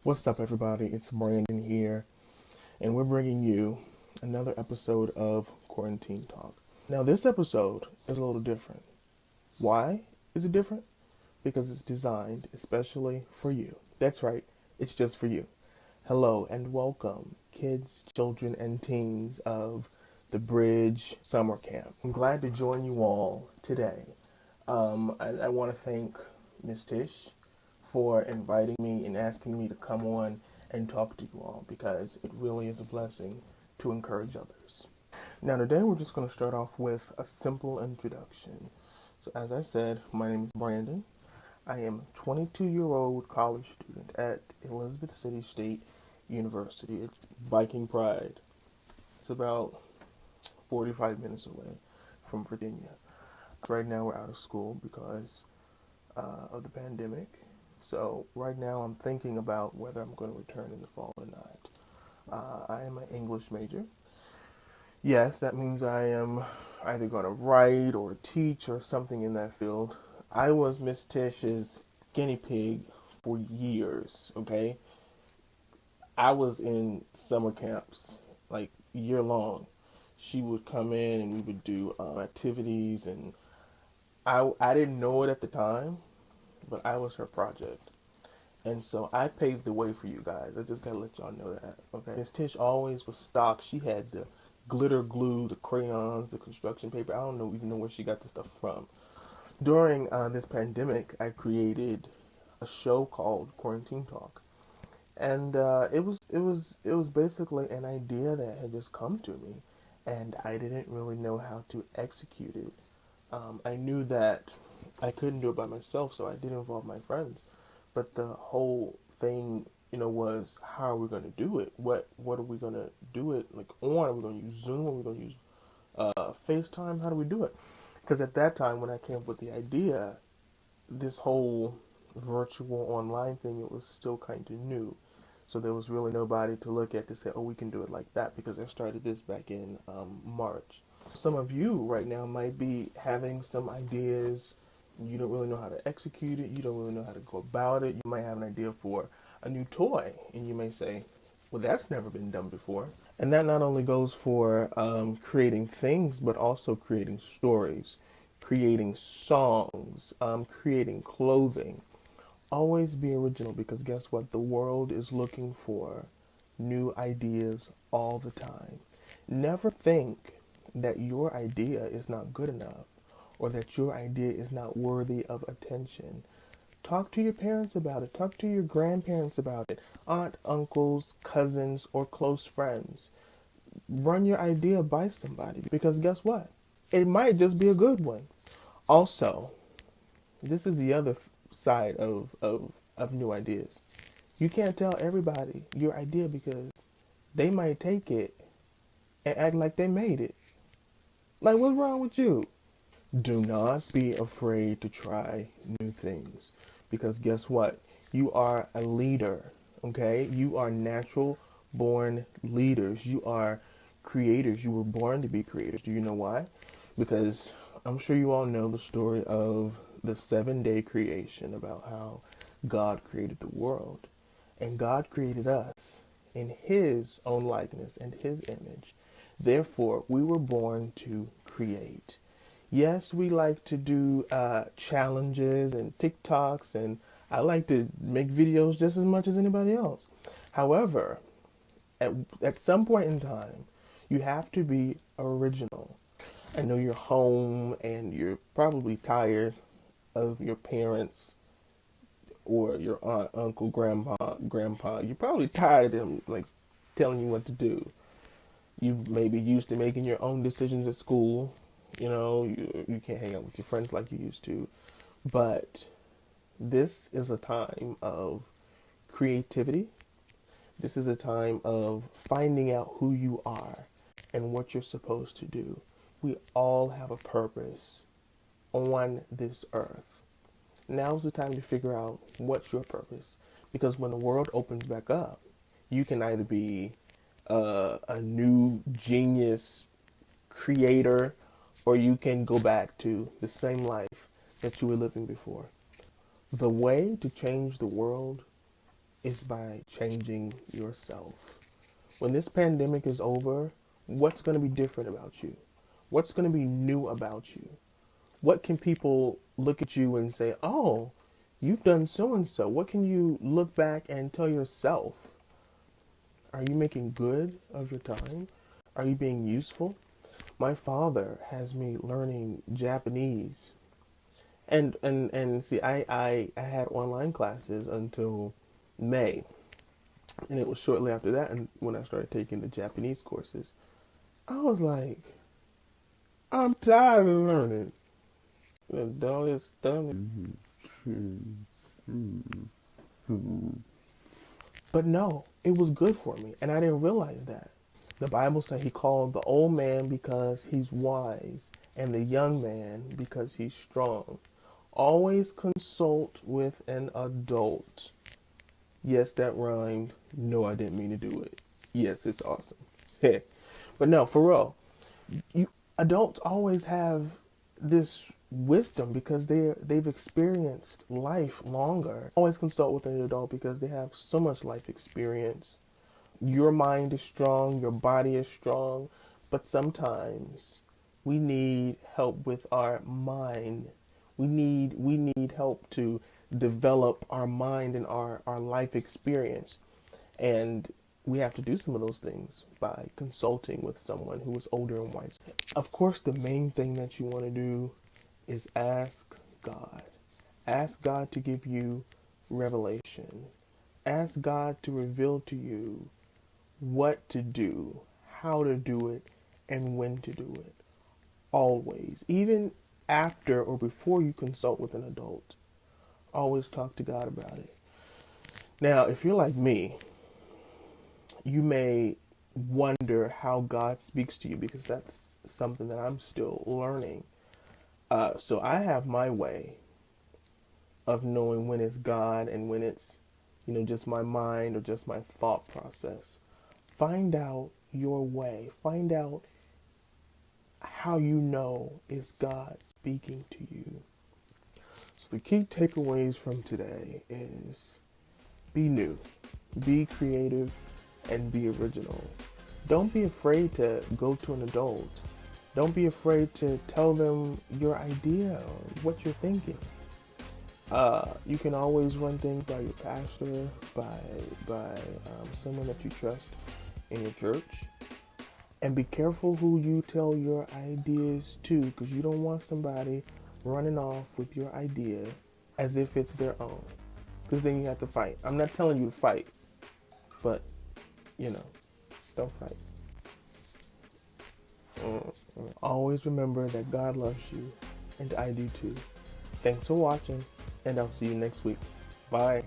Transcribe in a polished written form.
What's up, everybody? It's Brandon here, and we're bringing you another episode of Quarantine Talk. Now, this episode is a little different. Why is it different? Because it's designed especially for you. That's right, it's just for you. Hello, and welcome, kids, children, and teens of the Bridge Summer Camp. I'm glad to join you all today. I want to thank Miss Tish for inviting me and asking me to come on and talk to you all because it really is a blessing to encourage others. Now, today we're just going to start off with a simple introduction. So, as I said, my name is Brandon. I am a 22-year-old college student at Elizabeth City State University. It's Viking Pride. It's about 45 minutes away from Virginia. Right now, we're out of school because of the pandemic. So right now I'm thinking about whether I'm going to return in the fall or not. I am an English major. Yes, that means I am either going to write or teach or something in that field. I was Miss Tish's guinea pig for years, okay? I was in summer camps, like year long. She would come in and we would do activities, and I didn't know it at the time, but I was her project. And so I paved the way for you guys. I just gotta let y'all know that, okay? Miss Tish always was stocked. She had the glitter glue, the crayons, the construction paper. I don't know even know where she got the stuff from. During this pandemic, I created a show called Quarantine Talk, and it was basically an idea that had just come to me, and I didn't really know how to execute it. I knew that I couldn't do it by myself, so I did involve my friends. But the whole thing, was how are we going to do it? What are we going to do it like on? Are we going to use Zoom? Are we going to use FaceTime? How do we do it? Because at that time, when I came up with the idea, this whole virtual online thing, it was still kind of new. So there was really nobody to look at to say, oh, we can do it like that, because I started this back in March. Some of you right now might be having some ideas. You don't really know how to execute it. You don't really know how to go about it. You might have an idea for a new toy, and you may say, well, that's never been done before. And that not only goes for creating things, but also creating stories, creating songs, creating clothing. Always be original, because guess what? The world is looking for new ideas all the time. Never think that your idea is not good enough or that your idea is not worthy of attention. Talk to your parents about it. Talk to your grandparents about it. Aunt, uncles, cousins, or close friends. Run your idea by somebody, because guess what? It might just be a good one. Also, this is the other side of new ideas. You can't tell everybody your idea, because they might take it and act like they made it. Like, what's wrong with you? Do not be afraid to try new things, because guess what? You are a leader, okay? You are natural born leaders. You are creators. You were born to be creators. Do you know why? Because I'm sure you all know the story of the 7-day creation, about how God created the world. And God created us in His own likeness and His image. Therefore, we were born to create. Yes, we like to do challenges and TikToks, and I like to make videos just as much as anybody else. However, at some point in time, you have to be original. I know you're home and you're probably tired of your parents or your aunt, uncle, grandpa. You're probably tired of them like telling you what to do. You may be used to making your own decisions at school. You can't hang out with your friends like you used to. But this is a time of creativity. This is a time of finding out who you are and what you're supposed to do. We all have a purpose on this earth. Now's the time to figure out what's your purpose. Because when the world opens back up, you can either be a new genius creator, or you can go back to the same life that you were living before. The way to change the world is by changing yourself. When this pandemic is over, what's going to be different about you? What's going to be new about you? What can people look at you and say, oh, you've done so and so? What can you look back and tell yourself? Are you making good of your time? Are you being useful? My father has me learning Japanese. And see, I had online classes until May. And it was shortly after that and when I started taking the Japanese courses. I was like, I'm tired of learning. The dog is done. But no, it was good for me. And I didn't realize that. The Bible said he called the old man because he's wise and the young man because he's strong. Always consult with an adult. Yes, that rhymed. No, I didn't mean to do it. Yes, it's awesome. But no, for real, you adults always have this wisdom because they've experienced life longer. Always consult with an adult because they have so much life experience. Your mind is strong, your body is strong, but sometimes we need help with our mind. We need help to develop our mind and our life experience. And we have to do some of those things by consulting with someone who is older and wiser. Of course, the main thing that you want to do is ask God. Ask God to give you revelation. Ask God to reveal to you what to do, how to do it, and when to do it. Always. Even after or before you consult with an adult, always talk to God about it. Now, if you're like me, you may wonder how God speaks to you because that's something that I'm still learning. So I have my way of knowing when it's God and when it's, just my mind or just my thought process. Find out your way. Find out how you know it's God speaking to you. So the key takeaways from today is be new, be creative, and be original. Don't be afraid to go to an adult. Don't be afraid to tell them your idea or what you're thinking. You can always run things by your pastor, by someone that you trust in your church. And be careful who you tell your ideas to, because you don't want somebody running off with your idea as if it's their own. Because then you have to fight. I'm not telling you to fight, but, don't fight. Always remember that God loves you, and I do too. Thanks for watching, and I'll see you next week. Bye.